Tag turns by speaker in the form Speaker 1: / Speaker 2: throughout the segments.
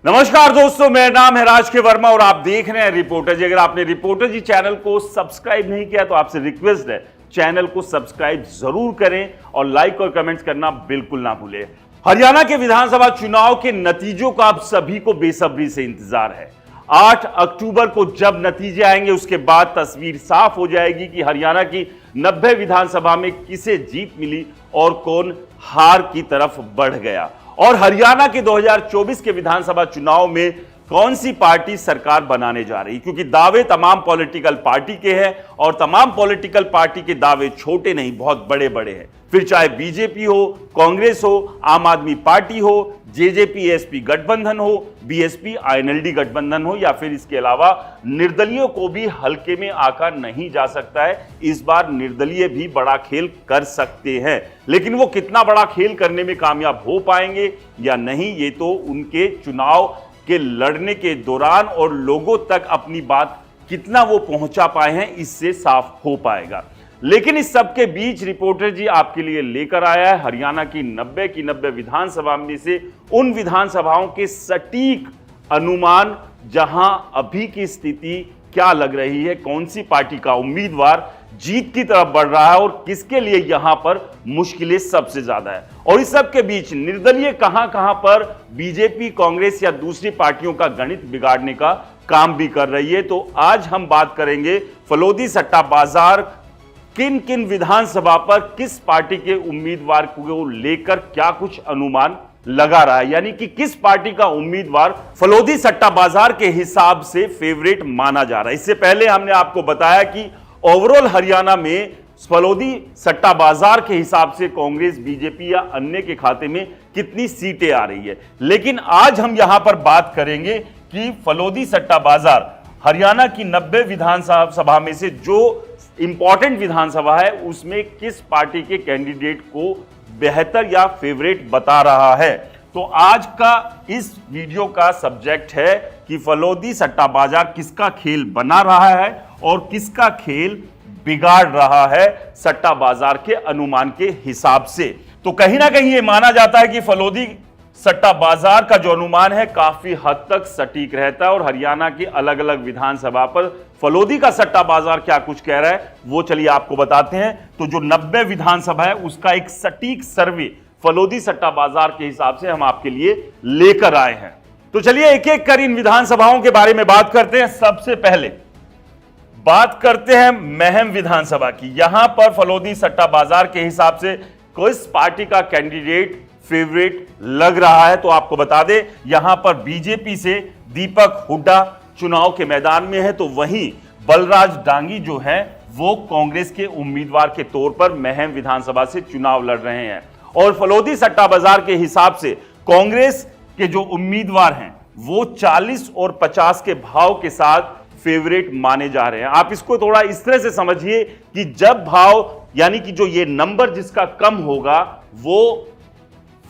Speaker 1: नमस्कार दोस्तों, मेरा नाम है राज के वर्मा और आप देख रहे हैं रिपोर्टर जी। अगर आपने रिपोर्टर जी चैनल को सब्सक्राइब नहीं किया तो आपसे रिक्वेस्ट है चैनल को सब्सक्राइब जरूर करें और लाइक और कमेंट्स करना बिल्कुल ना भूलें। हरियाणा के विधानसभा चुनाव के नतीजों का आप सभी को बेसब्री से इंतजार है। 8 अक्टूबर को जब नतीजे आएंगे उसके बाद तस्वीर साफ हो जाएगी कि हरियाणा की 90 विधानसभा में किसे जीत मिली और कौन हार की तरफ बढ़ गया और हरियाणा के 2024 के विधानसभा चुनाव में कौन सी पार्टी सरकार बनाने जा रही, क्योंकि दावे तमाम पॉलिटिकल पार्टी के हैं और तमाम पॉलिटिकल पार्टी के दावे छोटे नहीं बहुत बड़े बड़े हैं। फिर चाहे बीजेपी हो, कांग्रेस हो, आम आदमी पार्टी हो, जेजेपी एसपी गठबंधन हो, बीएसपी आईएनएलडी गठबंधन हो या फिर इसके अलावा निर्दलीयों को भी हल्के में आका नहीं जा सकता है। इस बार निर्दलीय भी बड़ा खेल कर सकते हैं, लेकिन वो कितना बड़ा खेल करने में कामयाब हो पाएंगे या नहीं ये तो उनके चुनाव के लड़ने के दौरान और लोगों तक अपनी बात कितना वो पहुंचा पाए हैं इससे साफ हो पाएगा। लेकिन इस सब के बीच रिपोर्टर जी आपके लिए लेकर आया है हरियाणा की 90 विधानसभा में से उन विधानसभाओं के सटीक अनुमान जहां अभी की स्थिति क्या लग रही है, कौन सी पार्टी का उम्मीदवार जीत की तरफ बढ़ रहा है और किसके लिए यहां पर मुश्किलें सबसे ज्यादा है। और इस सब के बीच निर्दलीय कहां पर बीजेपी, कांग्रेस या दूसरी पार्टियों का गणित बिगाड़ने का काम भी कर रही है। तो आज हम बात करेंगे फलोदी सट्टा बाजार किन किन विधानसभा पर किस पार्टी के उम्मीदवार को लेकर क्या कुछ अनुमान लगा रहा है, यानी कि किस पार्टी का उम्मीदवार फलोदी सट्टा बाजार के हिसाब से फेवरेट माना जा रहा है। इससे पहले हमने आपको बताया कि ओवरऑल हरियाणा में फलोदी सट्टा बाजार के हिसाब से कांग्रेस, बीजेपी या अन्य के खाते में कितनी सीटें आ रही है। लेकिन आज हम यहां पर बात करेंगे कि फलोदी सट्टा बाजार हरियाणा की 90 विधानसभा में से जो इंपॉर्टेंट विधानसभा है उसमें किस पार्टी के कैंडिडेट को बेहतर या फेवरेट बता रहा है। तो आज का इस वीडियो का सब्जेक्ट है कि फलोदी सट्टा बाजार किसका खेल बना रहा है और किसका खेल बिगाड़ रहा है सट्टा बाजार के अनुमान के हिसाब से। तो कहीं ना कहीं यह माना जाता है कि फलोदी सट्टा बाजार का जो अनुमान है काफी हद तक सटीक रहता है और हरियाणा की अलग अलग विधानसभा पर फलोदी का सट्टा बाजार क्या कुछ कह रहा है वो चलिए आपको बताते हैं। तो जो 90 विधानसभा है उसका एक सटीक सर्वे फलोदी सट्टा बाजार के हिसाब से हम आपके लिए लेकर आए हैं। तो चलिए एक एक कर इन विधानसभाओं के बारे में बात करते हैं। सबसे पहले बात करते हैं महम विधानसभा की। यहां पर फलोदी सट्टा बाजार के हिसाब से किस पार्टी का कैंडिडेट फेवरेट लग रहा है तो आपको बता दें, यहां पर बीजेपी से दीपक हुड्डा चुनाव के मैदान में है, तो वहीं बलराज डांगी जो है वो कांग्रेस के उम्मीदवार के तौर पर महम विधानसभा से चुनाव लड़ रहे हैं। और फलोदी सट्टा बाजार के हिसाब से कांग्रेस के जो उम्मीदवार हैं वो 40 और 50 के भाव के साथ फेवरेट माने जा रहे हैं। आप इसको थोड़ा इस तरह से समझिए कि जब भाव यानी कि जो ये नंबर जिसका कम होगा वो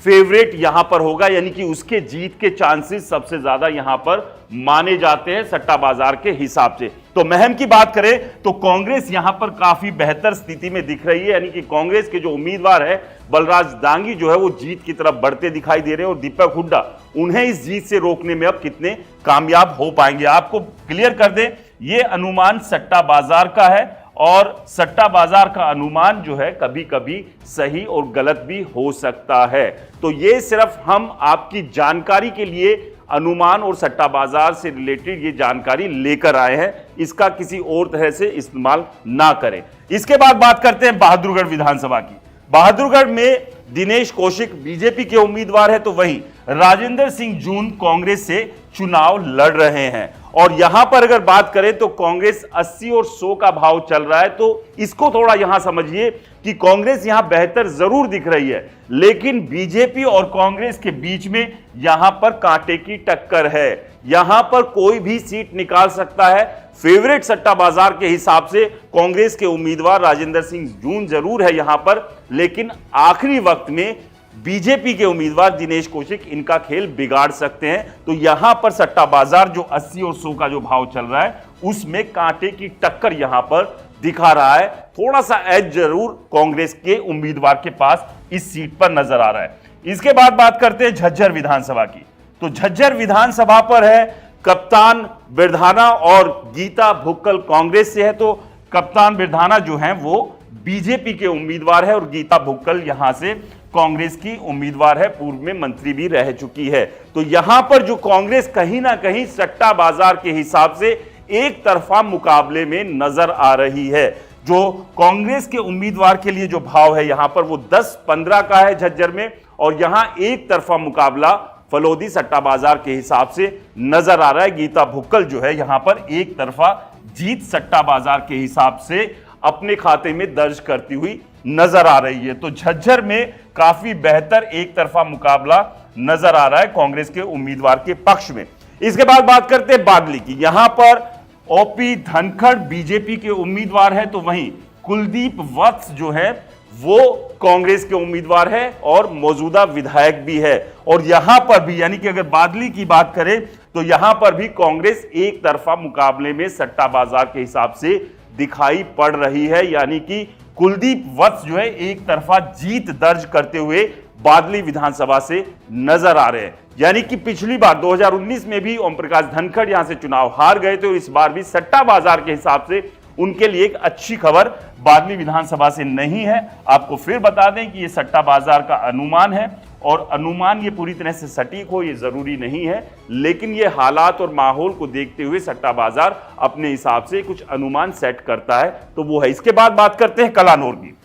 Speaker 1: फेवरेट यहां पर होगा, यानी कि उसके जीत के चांसेस सबसे ज्यादा यहां पर माने जाते हैं सट्टा बाजार के हिसाब से। तो महम की बात करें तो कांग्रेस यहां पर काफी बेहतर स्थिति में दिख रही है, यानी कि कांग्रेस के जो उम्मीदवार है बलराज डांगी जो है वो जीत की तरफ बढ़ते दिखाई दे रहे हैं और दीपक हुड्डा उन्हें इस जीत से रोकने में अब कितने कामयाब हो पाएंगे। आपको क्लियर कर दें, यह अनुमान सट्टा बाजार का है और सट्टा बाजार का अनुमान जो है कभी कभी सही और गलत भी हो सकता है। तो ये सिर्फ हम आपकी जानकारी के लिए अनुमान और सट्टा बाजार से रिलेटेड ये जानकारी लेकर आए हैं, इसका किसी और तरह से इस्तेमाल ना करें। इसके बाद बात करते हैं बहादुरगढ़ विधानसभा की। बहादुरगढ़ में दिनेश कौशिक बीजेपी के उम्मीदवार है, तो वहीं राजेंद्र सिंह जून कांग्रेस से चुनाव लड़ रहे हैं। और यहां पर अगर बात करें तो कांग्रेस 80 और 100 का भाव चल रहा है, तो इसको थोड़ा यहां समझिए कि कांग्रेस यहां बेहतर जरूर दिख रही है, लेकिन बीजेपी और कांग्रेस के बीच में यहां पर कांटे की टक्कर है। यहां पर कोई भी सीट निकाल सकता है। फेवरेट सट्टा बाजार के हिसाब से कांग्रेस के उम्मीदवार राजेंद्र सिंह जून जरूर है यहां पर, लेकिन आखिरी वक्त में बीजेपी के उम्मीदवार दिनेश कौशिक इनका खेल बिगाड़ सकते हैं। तो यहां पर सट्टा बाजार जो 80 और 100 का जो भाव चल रहा है उसमें कांटे की टक्कर यहां पर दिखा रहा है। थोड़ा सा एज जरूर कांग्रेस के उम्मीदवार के पास इस सीट पर नजर आ रहा है। इसके बाद बात करते हैं झज्जर विधानसभा की। तो झज्जर विधानसभा पर है कप्तान बिरधाना और गीता भुक्कल कांग्रेस से है। तो कप्तान बिरधाना जो है वो बीजेपी के उम्मीदवार है और गीता भुक्कल यहां से कांग्रेस की उम्मीदवार है, पूर्व में मंत्री भी रह चुकी है। तो यहां पर जो कांग्रेस कहीं ना कहीं सट्टा बाजार के हिसाब से एक तरफा मुकाबले में नजर आ रही है। जो कांग्रेस के उम्मीदवार के लिए जो भाव है यहां पर वो 10-15 का है झज्जर में, और यहां एक तरफा मुकाबला फलोदी सट्टा बाजार के हिसाब से नजर आ रहा है। गीता भुक्कल जो है यहां पर एक तरफा जीत सट्टा बाजार के हिसाब से अपने खाते में दर्ज करती हुई नजर आ रही है। तो झज्जर में काफी बेहतर एक तरफा मुकाबला नजर आ रहा है कांग्रेस के उम्मीदवार के पक्ष में। इसके बाद बात करते हैं बादली की। यहां पर ओपी धनखड़ बीजेपी के उम्मीदवार है, तो वहीं कुलदीप वत्स जो है वो कांग्रेस के उम्मीदवार है और मौजूदा विधायक भी है। और यहां पर भी यानी कि अगर बादली की बात करें तो यहां पर भी कांग्रेस एक तरफा मुकाबले में सट्टा बाजार के हिसाब से दिखाई पड़ रही है, यानी कि कुलदीप वत्स जो है एक तरफा जीत दर्ज करते हुए बादली विधानसभा से नजर आ रहे हैं। यानी कि पिछली बार 2019 में भी ओम प्रकाश धनखड़ यहां से चुनाव हार गए थे और इस बार भी सट्टा बाजार के हिसाब से उनके लिए एक अच्छी खबर बादली विधानसभा से नहीं है। आपको फिर बता दें कि यह सट्टा बाजार का अनुमान है और अनुमान ये पूरी तरह से सटीक हो ये जरूरी नहीं है, लेकिन ये हालात और माहौल को देखते हुए सट्टा बाजार अपने हिसाब से कुछ अनुमान सेट करता है, तो वो है। इसके बाद बात करते हैं कलानौर की।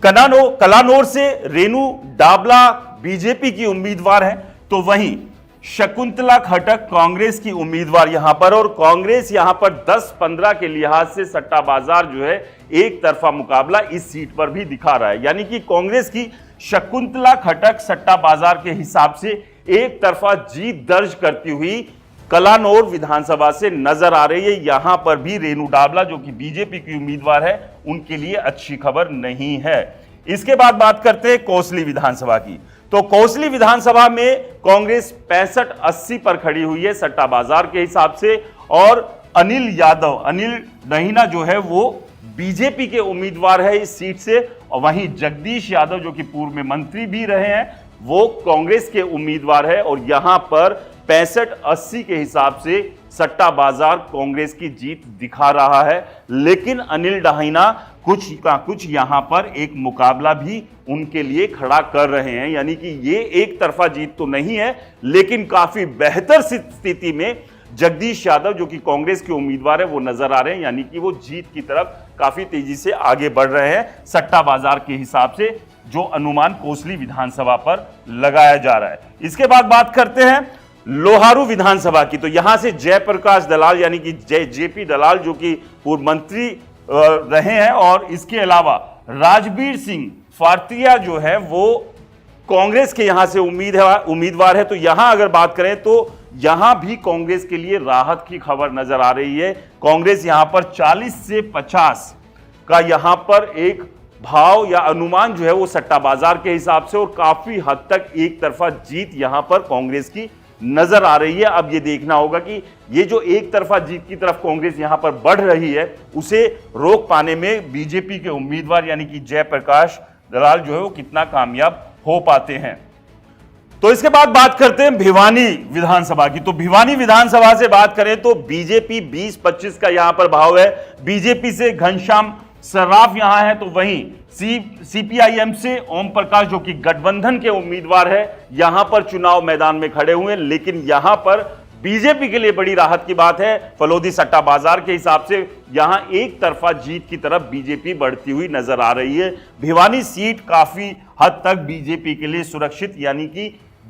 Speaker 1: कलानौर से रेणु डाबला बीजेपी की उम्मीदवार है, तो वहीं शकुंतला खटक कांग्रेस की उम्मीदवार यहां पर, और कांग्रेस यहां पर 10-15 के लिहाज से सट्टा बाजार जो है एक तरफा मुकाबला इस सीट पर भी दिखा रहा है। यानी कि कांग्रेस की शकुंतला खटक सट्टा बाजार के हिसाब से एक तरफा जीत दर्ज करती हुई कलानौर विधानसभा से नजर आ रही है। यहां पर भी रेणु डाबला जो कि बीजेपी की उम्मीदवार है उनके लिए अच्छी खबर नहीं है। इसके बाद बात करते हैं कोसली विधानसभा की। तो कोसली विधानसभा में कांग्रेस 65-80 पर खड़ी हुई है सट्टा बाजार के हिसाब से, और अनिल दहीना जो है वो बीजेपी के उम्मीदवार है इस सीट से, और वहीं जगदीश यादव जो कि पूर्व में मंत्री भी रहे हैं वो कांग्रेस के उम्मीदवार है। और यहां पर 65-80 के हिसाब से सट्टा बाजार कांग्रेस की जीत दिखा रहा है, लेकिन अनिल दहीना कुछ का कुछ यहां पर एक मुकाबला भी उनके लिए खड़ा कर रहे हैं। यानी कि ये एक तरफा जीत तो नहीं है, लेकिन काफी बेहतर स्थिति में जगदीश यादव जो कि कांग्रेस के उम्मीदवार है वो नजर आ रहे हैं। यानी कि वो जीत की तरफ काफी तेजी से आगे बढ़ रहे हैं सट्टा बाजार के हिसाब से, जो अनुमान कोसली विधानसभा पर लगाया जा रहा है। इसके बाद बात करते हैं लोहारू विधानसभा की। तो यहां से जयप्रकाश दलाल यानी कि जेपी दलाल जो कि पूर्व मंत्री रहे हैं, और इसके अलावा राजवीर सिंह फारतिया जो है वो कांग्रेस के यहां से उम्मीदवार है। तो यहां अगर बात करें तो यहां भी कांग्रेस के लिए राहत की खबर नजर आ रही है। कांग्रेस यहां पर 40 से 50 का यहां पर एक भाव या अनुमान जो है वो सट्टा बाजार के हिसाब से, और काफी हद तक एक तरफा जीत यहां पर कांग्रेस की नजर आ रही है। अब ये देखना होगा कि ये जो एक तरफा जीत की तरफ कांग्रेस यहां पर बढ़ रही है उसे रोक पाने में बीजेपी के उम्मीदवार यानी कि जयप्रकाश दलाल जो है वो कितना कामयाब हो पाते हैं। तो इसके बाद बात करते हैं भिवानी विधानसभा की। तो भिवानी विधानसभा से बात करें तो बीजेपी 20-25 का यहां पर भाव है। बीजेपी से घनश्याम सर्राफ यहां है, तो वहीं सीपीआईएम से ओम प्रकाश जो कि गठबंधन के उम्मीदवार है यहां पर चुनाव मैदान में खड़े हुए हैं। लेकिन यहां पर बीजेपी के लिए बड़ी राहत की बात है, फलोदी सट्टा बाजार के हिसाब से यहां एक तरफा जीत की तरफ बीजेपी बढ़ती हुई नजर आ रही है। भिवानी सीट काफी हद तक बीजेपी के लिए सुरक्षित यानी कि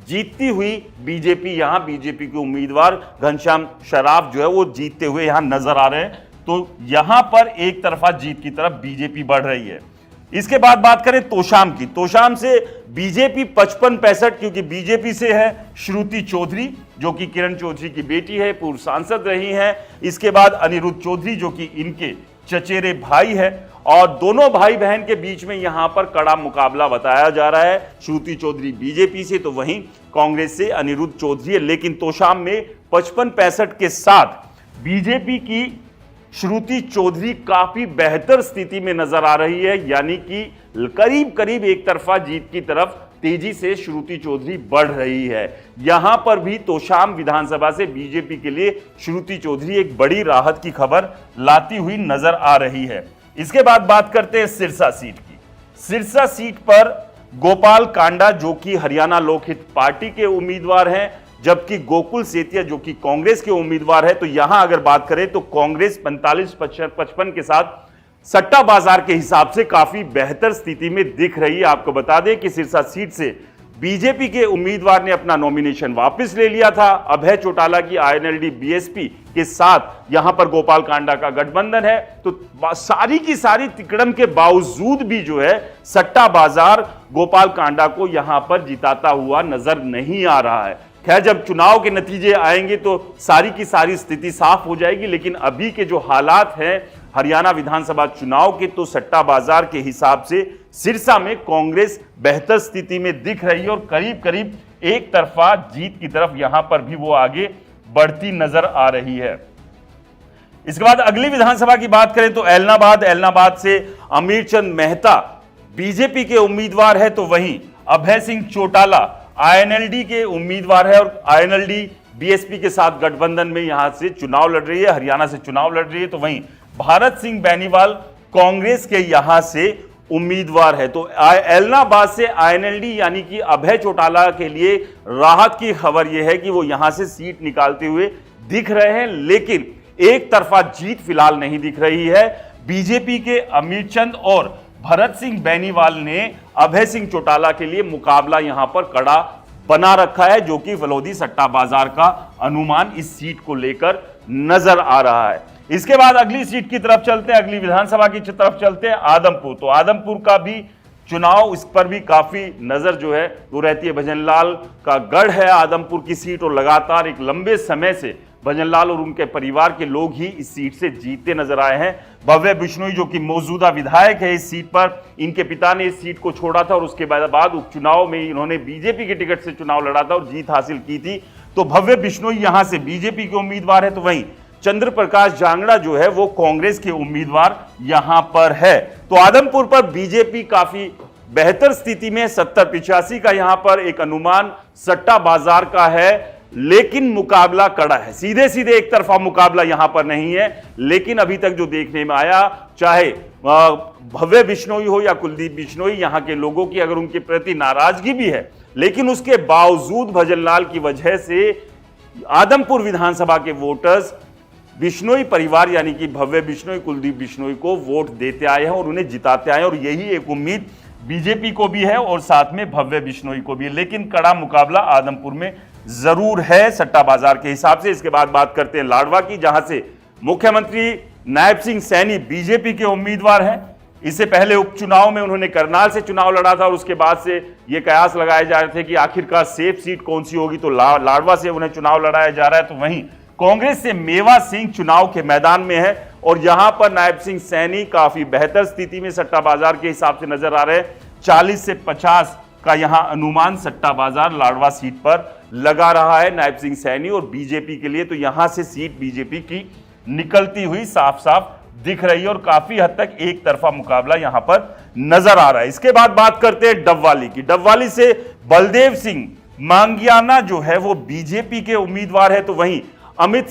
Speaker 1: जीतती हुई बीजेपी, यहां बीजेपी के उम्मीदवार घनश्याम सर्राफ जो है वो जीतते हुए यहां नजर आ रहे हैं। तो यहां पर एक तरफा जीत की तरफ बीजेपी बढ़ रही है। इसके बाद बात करें तोशाम की। तोशाम से बीजेपी 55-65 क्योंकि बीजेपी से है श्रुति चौधरी जो कि किरण चौधरी की बेटी है, पूर्व सांसद रही हैं। इसके बाद अनिरुद्ध चौधरी जो कि इनके चचेरे भाई है, और दोनों भाई बहन के बीच में यहां पर कड़ा मुकाबला बताया जा रहा है। श्रुति चौधरी बीजेपी से तो वहीं कांग्रेस से अनिरुद्ध चौधरी है। लेकिन तोशाम में 55-65 के साथ बीजेपी की श्रुति चौधरी काफी बेहतर स्थिति में नजर आ रही है, यानी कि करीब करीब एक तरफा जीत की तरफ तेजी से श्रुति चौधरी बढ़ रही है। यहां पर भी तोशाम विधानसभा से बीजेपी के लिए श्रुति चौधरी एक बड़ी राहत की खबर लाती हुई नजर आ रही है। इसके बाद बात करते हैं सिरसा सीट की। सिरसा सीट पर गोपाल कांडा जो कि हरियाणा लोकहित पार्टी के उम्मीदवार हैं, जबकि गोकुल सेतिया जो कि कांग्रेस के उम्मीदवार है। तो यहां अगर बात करें तो कांग्रेस 45-55 के साथ सट्टा बाजार के हिसाब से काफी बेहतर स्थिति में दिख रही है। आपको बता दें कि सिरसा सीट से बीजेपी के उम्मीदवार ने अपना नॉमिनेशन वापस ले लिया था। अभय चौटाला की आईएनएलडी बीएसपी के साथ यहां पर गोपाल कांडा का गठबंधन है। तो सारी की सारी तिकड़म के बावजूद भी जो है सट्टा बाजार गोपाल कांडा को यहां पर जिताता हुआ नजर नहीं आ रहा है। खैर, जब चुनाव के नतीजे आएंगे तो सारी की सारी स्थिति साफ हो जाएगी, लेकिन अभी के जो हालात हैं हरियाणा विधानसभा चुनाव के, तो सट्टा बाजार के हिसाब से सिरसा में कांग्रेस बेहतर स्थिति में दिख रही है और करीब करीब एक तरफा जीत की तरफ यहां पर भी वो आगे बढ़ती नजर आ रही है। इसके बाद अगली विधानसभा की बात करें तो एलनाबाद से अमीरचंद मेहता बीजेपी के उम्मीदवार है, तो वहीं अभय सिंह चौटाला आईएनएलडी के उम्मीदवार है और आईएनएलडी बीएसपी के साथ गठबंधन में यहां से चुनाव लड़ रही है, हरियाणा से चुनाव लड़ रही है। तो वहीं भारत सिंह बेनीवाल कांग्रेस के यहां से उम्मीदवार है। तो एलनाबाद से आईएनएलडी यानी कि अभय चौटाला के लिए राहत की खबर यह है कि वो यहां से सीट निकालते हुए दिख रहे हैं, लेकिन एक तरफा जीत फिलहाल नहीं दिख रही है। बीजेपी के अमीरचंद और भरत सिंह बेनीवाल ने अभय सिंह चौटाला के लिए मुकाबला यहां पर कड़ा बना रखा है, जो कि फलोदी सट्टा बाजार का अनुमान इस सीट को लेकर नजर आ रहा है। इसके बाद अगली सीट की तरफ चलते हैं, अगली विधानसभा की तरफ चलते हैं, आदमपुर। तो आदमपुर का भी चुनाव, इस पर भी काफी नजर जो है वो रहती है। भजनलाल का गढ़ है आदमपुर की सीट और लगातार एक लंबे समय से भजनलाल और उनके परिवार के लोग ही इस सीट से जीतते नजर आए हैं। भव्य बिश्नोई जो कि मौजूदा विधायक है इस सीट पर, इनके पिता ने इस सीट को छोड़ा था और उसके बाद उपचुनाव में इन्होंने बीजेपी के टिकट से चुनाव लड़ा था और जीत हासिल की थी। तो भव्य बिश्नोई यहां से बीजेपी के उम्मीदवार है, तो वहीं चंद्र प्रकाश जांगड़ा जो है वो कांग्रेस के उम्मीदवार यहां पर है। तो आदमपुर पर बीजेपी काफी बेहतर स्थिति में 70-85 का यहां पर एक अनुमान सट्टा बाजार का है, लेकिन मुकाबला कड़ा है। सीधे सीधे एक तरफा मुकाबला यहां पर नहीं है, लेकिन अभी तक जो देखने में आया, चाहे भव्य बिश्नोई हो या कुलदीप बिश्नोई, यहां के लोगों की अगर उनके प्रति नाराजगी भी है, लेकिन उसके बावजूद भजनलाल की वजह से आदमपुर विधानसभा के वोटर्स बिश्नोई परिवार यानी कि भव्य बिश्नोई, कुलदीप बिश्नोई को वोट देते आए हैं और उन्हें जिताते आए हैं। और यही एक उम्मीद बीजेपी को भी है और साथ में भव्य बिश्नोई को भी है, लेकिन कड़ा मुकाबला आदमपुर में जरूर है सट्टा बाजार के हिसाब से। इसके बाद बात करते हैं लाडवा की, जहां से मुख्यमंत्री नायब सिंह सैनी बीजेपी के उम्मीदवार हैं। इससे पहले उपचुनाव में उन्होंने करनाल से चुनाव लड़ा था और उसके बाद से ये कयास लगाए जा रहे थे कि आखिरकार सेफ सीट कौन सी होगी, तो लाडवा से उन्हें चुनाव लड़ाया जा रहा है। तो वहीं कांग्रेस से मेवा सिंह चुनाव के मैदान में है और यहां पर नायब सिंह सैनी काफी बेहतर स्थिति में सट्टा बाजार के हिसाब से नजर आ रहे हैं। 40 से 50 का यहां अनुमान सट्टा बाजार लाडवा सीट पर लगा रहा है नायब सिंह सैनी और बीजेपी के लिए। तो यहां से सीट बीजेपी की निकलती हुई साफ साफ दिख रही है और काफी हद तक एक तरफा मुकाबला यहां पर नजर आ रहा है। इसके बाद बात करते हैं डबवाली की। डबवाली से बलदेव सिंह मांगियाना जो है वो बीजेपी के उम्मीदवार है, तो वहीं अमित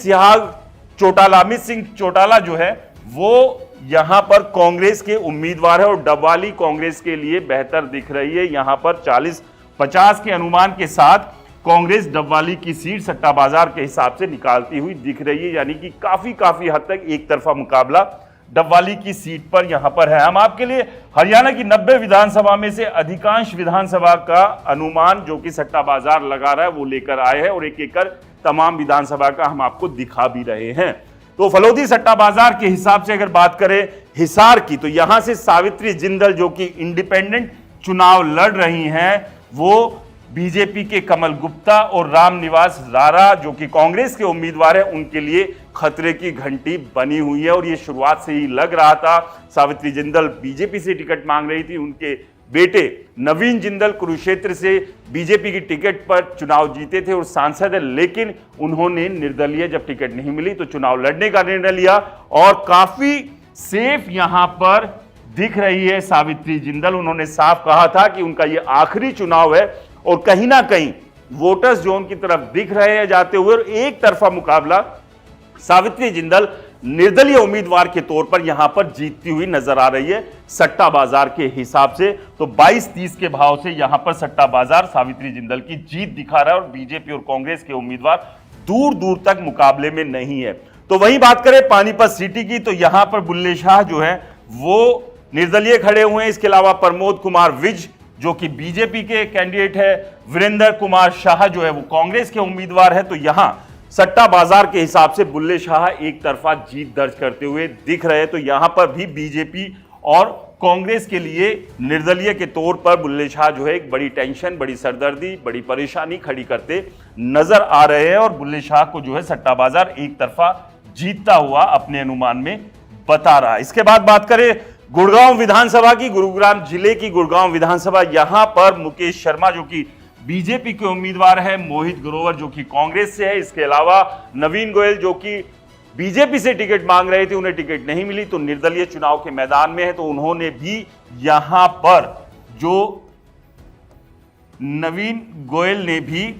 Speaker 1: सिंह चौटाला जो है वो यहां पर कांग्रेस के उम्मीदवार है और डबवाली कांग्रेस के लिए बेहतर दिख रही है। यहां पर 40-50 के अनुमान के साथ कांग्रेस डबवाली की सीट सट्टा बाजार के हिसाब से निकालती हुई दिख रही है, यानी कि काफी हद तक एक तरफा मुकाबला डबवाली की सीट पर यहां पर है। हम आपके लिए हरियाणा की 90 विधानसभा में से अधिकांश विधानसभा का अनुमान जो कि सट्टा बाजार लगा रहा है वो लेकर आए हैं और एक एक कर तमाम विधानसभा का हम आपको दिखा भी रहे हैं। तो फलोदी सट्टा बाजार के हिसाब से अगर बात करें हिसार की, तो यहां से सावित्री जिंदल जो कि इंडिपेंडेंट चुनाव लड़ रही हैं, वो बीजेपी के कमल गुप्ता और रामनिवास रारा जो कि कांग्रेस के उम्मीदवार हैं उनके लिए खतरे की घंटी बनी हुई है। और ये शुरुआत से ही लग रहा था। सावित्री जिंदल बीजेपी से टिकट मांग रही थी, उनके बेटे नवीन जिंदल कुरुक्षेत्र से बीजेपी की टिकट पर चुनाव जीते थे और सांसद है, लेकिन उन्होंने निर्दलीय जब टिकट नहीं मिली तो चुनाव लड़ने का निर्णय लिया और काफी सेफ यहां पर दिख रही है सावित्री जिंदल। उन्होंने साफ कहा था कि उनका यह आखिरी चुनाव है और कहीं ना कहीं वोटर्स जो उनकी तरफ दिख रहे हैं जाते हुए, और एक तरफा मुकाबला सावित्री जिंदल निर्दलीय उम्मीदवार के तौर पर यहां पर जीतती हुई नजर आ रही है सट्टा बाजार के हिसाब से। तो 22-30 के भाव से यहां पर सट्टा बाजार सावित्री जिंदल की जीत दिखा रहा है और बीजेपी और कांग्रेस के उम्मीदवार दूर दूर तक मुकाबले में नहीं है। तो वहीं बात करें पानीपत सिटी की, तो यहां पर बुल्ले शाह जो है वो निर्दलीय खड़े हुए हैं। इसके अलावा प्रमोद कुमार विज जो कि बीजेपी के कैंडिडेट है, वीरेंद्र कुमार शाह जो है वो कांग्रेस के उम्मीदवार है। तो यहां सट्टा बाजार के हिसाब से बुल्ले शाह एक तरफा जीत दर्ज करते हुए दिख रहे हैं। तो यहां पर भी बीजेपी और कांग्रेस के लिए निर्दलीय के तौर पर बुल्ले शाह जो है एक बड़ी टेंशन, बड़ी सरदर्दी, बड़ी परेशानी खड़ी करते नजर आ रहे हैं और बुल्ले शाह को जो है सट्टा बाजार एक तरफा जीतता हुआ अपने अनुमान में बता रहा है। इसके बाद बात करें गुड़गांव विधानसभा की, गुरुग्राम जिले की गुड़गांव विधानसभा, यहां पर मुकेश शर्मा जो कि बीजेपी के उम्मीदवार है, मोहित ग्रोवर जो कि कांग्रेस से है, इसके अलावा नवीन गोयल जो कि बीजेपी से टिकट मांग रहे थे, उन्हें टिकट नहीं मिली तो निर्दलीय चुनाव के मैदान में है। तो उन्होंने भी यहां पर जो नवीन गोयल ने भी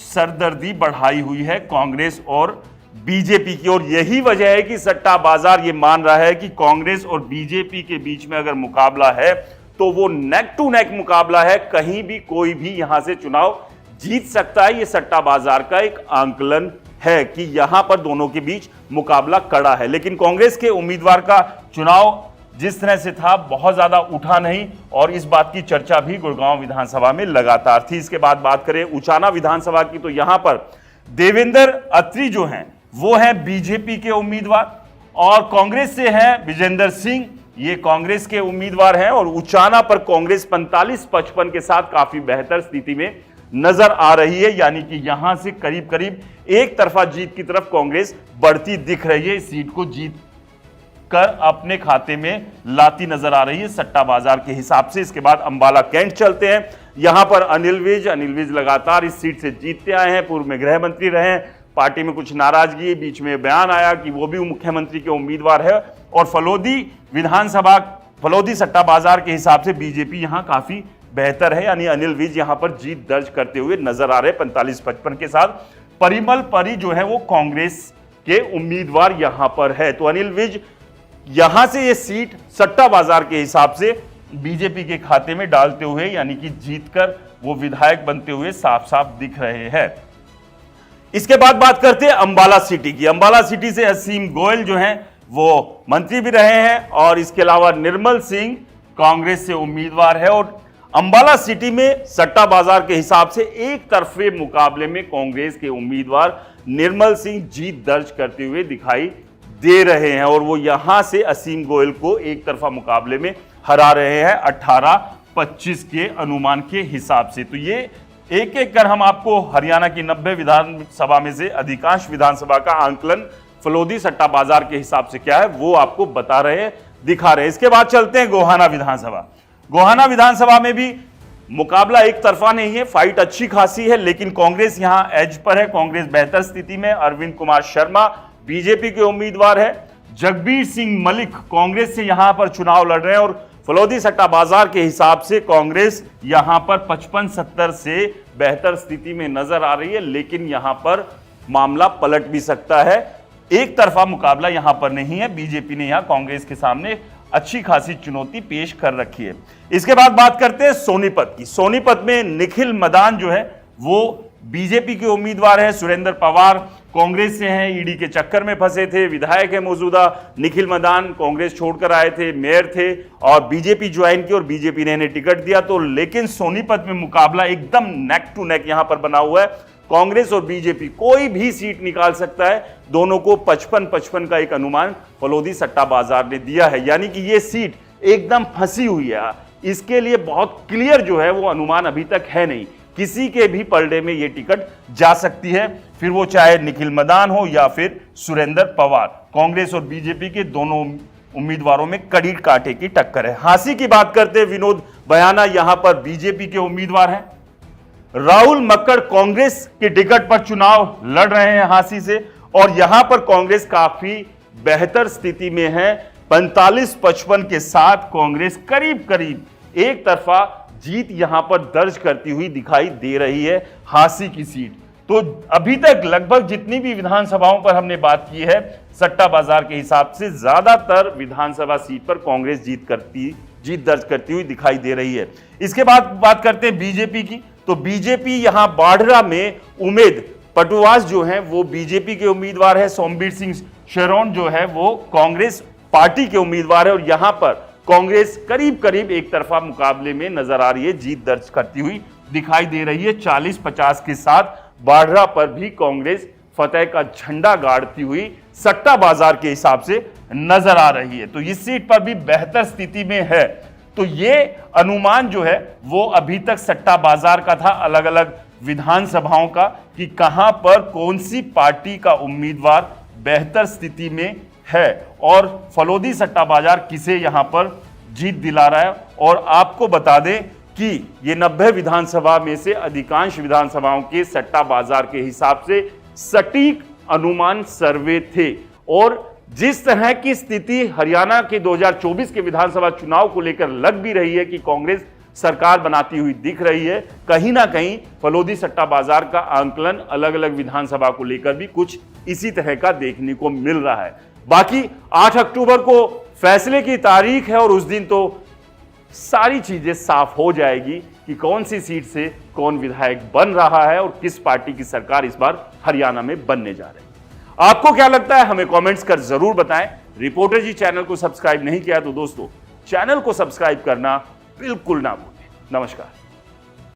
Speaker 1: सरदर्दी बढ़ाई हुई है कांग्रेस और बीजेपी की, और यही वजह है कि सट्टा बाजार ये मान रहा है कि कांग्रेस और बीजेपी के बीच में अगर मुकाबला है तो वो नेक टू नेक मुकाबला है, कहीं भी कोई भी यहां से चुनाव जीत सकता है। ये सट्टा बाजार का एक आंकलन है कि यहां पर दोनों के बीच मुकाबला कड़ा है। लेकिन कांग्रेस के उम्मीदवार का चुनाव जिस तरह से था बहुत ज्यादा उठा नहीं और इस बात की चर्चा भी गुड़गांव विधानसभा में लगातार थी। इसके बाद बात करें उचाना विधानसभा की, तो यहां पर देवेंद्र अत्री जो हैं वो है बीजेपी के उम्मीदवार और कांग्रेस से है विजेंद्र सिंह, ये कांग्रेस के उम्मीदवार हैं। और उचाना पर कांग्रेस 45-55 के साथ काफी बेहतर स्थिति में नजर आ रही है, यानी कि यहां से करीब करीब एक तरफा जीत की तरफ कांग्रेस बढ़ती दिख रही है, इस सीट को जीत कर अपने खाते में लाती नजर आ रही है सट्टा बाजार के हिसाब से। इसके बाद अंबाला कैंट चलते हैं, यहां पर अनिल विज लगातार इस सीट से जीतते आए हैं, पूर्व में गृह मंत्री रहे हैं। पार्टी में कुछ नाराजगी, बीच में बयान आया कि वो भी मुख्यमंत्री के उम्मीदवार है। और फलोदी विधानसभा, फलोदी सट्टा बाजार के हिसाब से बीजेपी यहां काफी बेहतर है, यानी अनिल विज यहां पर जीत दर्ज करते हुए नजर आ रहे 45-55 के साथ। परिमल परी जो है वो कांग्रेस के उम्मीदवार यहां पर है। तो अनिल विज यहां से ये सीट सट्टा बाजार के हिसाब से बीजेपी के खाते में डालते हुए, यानी कि जीतकर वो विधायक बनते हुए साफ साफ दिख रहे हैं। इसके बाद बात करते हैं अंबाला सिटी की। अंबाला सिटी से असीम गोयल जो हैं वो मंत्री भी रहे हैं और इसके अलावा निर्मल सिंह कांग्रेस से उम्मीदवार है। और अंबाला सिटी में सट्टा बाजार के हिसाब से एक तरफे मुकाबले में कांग्रेस के उम्मीदवार निर्मल सिंह जीत दर्ज करते हुए दिखाई दे रहे हैं और वो यहां से असीम गोयल को एक तरफा मुकाबले में हरा रहे हैं 18-25 के अनुमान के हिसाब से। तो ये एक एक कर हम आपको हरियाणा की 90 विधानसभा में से अधिकांश विधानसभा का आंकलन फलोदी सट्टा बाजार के हिसाब से क्या है वो आपको बता रहे हैं, दिखा रहे हैं। इसके बाद चलते हैं गोहाना विधानसभा। गोहाना विधानसभा में भी मुकाबला एक तरफा नहीं है, फाइट अच्छी खासी है, लेकिन कांग्रेस यहां एज पर है, कांग्रेस बेहतर स्थिति में। अरविंद कुमार शर्मा बीजेपी के उम्मीदवार है, जगबीर सिंह मलिक कांग्रेस से यहां पर चुनाव लड़ रहे हैं और फलोदी सट्टा बाजार के हिसाब से कांग्रेस यहां पर 55-70 से बेहतर स्थिति में नजर आ रही है, लेकिन यहां पर मामला पलट भी सकता है। एक तरफा मुकाबला यहां पर नहीं है, बीजेपी ने यहां कांग्रेस के सामने अच्छी खासी चुनौती पेश कर रखी है। इसके बाद बात करते हैं सोनीपत की। सोनीपत में निखिल मदान जो है वो बीजेपी के उम्मीदवार है, सुरेंद्र पवार कांग्रेस से हैं, ईडी के चक्कर में फंसे थे, विधायक है मौजूदा। निखिल मदान कांग्रेस छोड़कर आए थे, मेयर थे और बीजेपी ज्वाइन की और बीजेपी ने इन्हें टिकट दिया। तो लेकिन सोनीपत में मुकाबला एकदम नेक टू नेक यहां पर बना हुआ है, कांग्रेस और बीजेपी कोई भी सीट निकाल सकता है। दोनों को 55-55 का एक अनुमान फलोदी सट्टा बाजार ने दिया है, यानी कि ये सीट एकदम फंसी हुई है। इसके लिए बहुत क्लियर जो है वो अनुमान अभी तक है नहीं, किसी के भी पलड़े में ये टिकट जा सकती है, फिर वो चाहे निखिल मदान हो या फिर सुरेंद्र पवार। कांग्रेस और बीजेपी के दोनों उम्मीदवारों में कड़ी कांटे की टक्कर है। हांसी की बात करते हैं, विनोद बयाना यहां पर बीजेपी के उम्मीदवार हैं, राहुल मक्कड़ कांग्रेस के टिकट पर चुनाव लड़ रहे हैं हांसी से और यहां पर कांग्रेस काफी बेहतर स्थिति में है, 45-55 के साथ कांग्रेस करीब करीब एक तरफा जीत यहां पर दर्ज करती हुई दिखाई दे रही है हांसी की सीट। तो अभी तक लगभग जितनी भी विधानसभाओं पर हमने बात की है, सट्टा बाजार के हिसाब से ज्यादातर विधानसभा सीट पर कांग्रेस जीत दर्ज करती हुई दिखाई दे रही है। इसके बाद बात करते हैं बीजेपी की। तो बीजेपी यहां बाढ़रा में उमेद पटवास जो है वो बीजेपी के उम्मीदवार है, सोमवीर सिंह शेरोन जो है वो कांग्रेस पार्टी के उम्मीदवार है और यहां पर कांग्रेस करीब करीब एक तरफा मुकाबले में नजर आ रही है, जीत दर्ज करती हुई दिखाई दे रही है। 40-50 के साथ बाढ़रा पर भी कांग्रेस फतेह का झंडा गाड़ती हुई सट्टा बाजार के हिसाब से नजर आ रही है। तो इस सीट पर भी बेहतर स्थिति में है। तो ये अनुमान जो है वो अभी तक सट्टा बाजार का था, अलग अलग विधानसभाओं का, कि कहां पर कौन सी पार्टी का उम्मीदवार बेहतर स्थिति में है और फलोदी सट्टा बाजार किसे यहां पर जीत दिला रहा है। और आपको बता दें कि ये 90 विधानसभा में से अधिकांश विधानसभाओं के सट्टा बाजार के हिसाब से सटीक अनुमान सर्वे थे और जिस तरह की स्थिति हरियाणा के 2024 के विधानसभा चुनाव को लेकर लग भी रही है कि कांग्रेस सरकार बनाती हुई दिख रही है, कहीं ना कहीं फलोदी सट्टा बाजार का आंकलन अलग अलग विधानसभा को लेकर भी कुछ इसी तरह का देखने को मिल रहा है। बाकी 8 अक्टूबर को फैसले की तारीख है और उस दिन तो सारी चीजें साफ हो जाएगी कि कौन सी सीट से कौन विधायक बन रहा है और किस पार्टी की सरकार इस बार हरियाणा में बनने जा रही है। आपको क्या लगता है हमें कमेंट्स कर जरूर बताएं। रिपोर्टर जी चैनल को सब्सक्राइब नहीं किया तो दोस्तों चैनल को सब्सक्राइब करना बिल्कुल ना भूलें। नमस्कार।